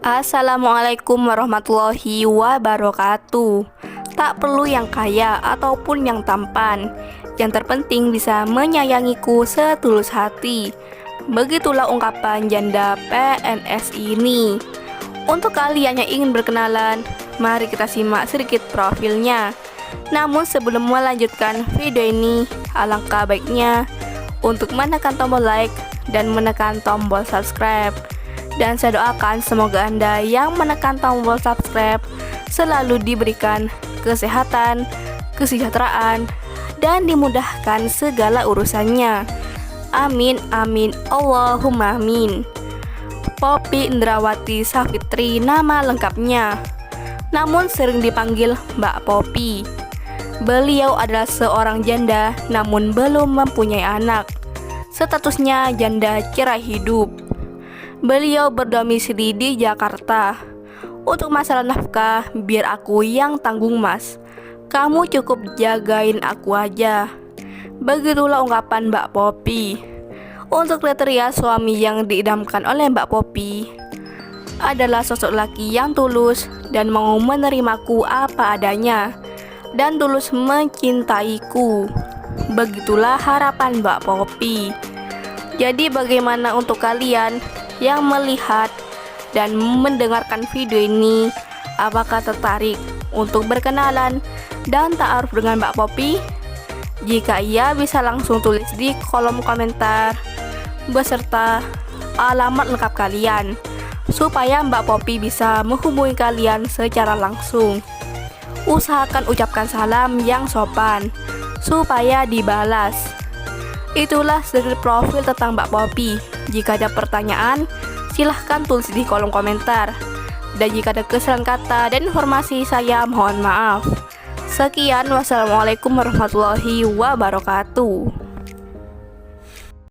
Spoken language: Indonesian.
Assalamualaikum warahmatullahi wabarakatuh. Tak perlu yang kaya ataupun yang tampan, yang terpenting bisa menyayangiku setulus hati. Begitulah ungkapan janda PNS ini. Untuk kalian yang ingin berkenalan, mari kita simak sedikit profilnya. Namun sebelum melanjutkan video ini, alangkah baiknya untuk menekan tombol like dan menekan tombol subscribe. Dan saya doakan semoga Anda yang menekan tombol subscribe selalu diberikan kesehatan, kesejahteraan, dan dimudahkan segala urusannya. Amin, amin, Allahumma amin. Poppy Indrawati Safitri nama lengkapnya, namun sering dipanggil Mbak Poppy. Beliau adalah seorang janda namun belum mempunyai anak. Statusnya janda cerai hidup. Beliau berdomisili di Jakarta. Untuk masalah nafkah, biar aku yang tanggung mas. Kamu cukup jagain aku aja. Begitulah ungkapan Mbak Poppy. Untuk kriteria suami yang diidamkan oleh Mbak Poppy adalah sosok laki yang tulus dan mau menerimaku apa adanya dan tulus mencintaiku. Begitulah harapan Mbak Poppy. Jadi bagaimana untuk kalian yang melihat dan mendengarkan video ini? Apakah tertarik untuk berkenalan dan ta'aruf dengan Mbak Poppy? Jika iya, bisa langsung tulis di kolom komentar beserta alamat lengkap kalian supaya Mbak Poppy bisa menghubungi kalian secara langsung. Usahakan ucapkan salam yang sopan supaya dibalas. Itulah sedikit profil tentang Mbak Poppy. Jika ada pertanyaan, silahkan tulis di kolom komentar. Dan jika ada kesalahan kata dan informasi, saya mohon maaf. Sekian, wassalamualaikum warahmatullahi wabarakatuh.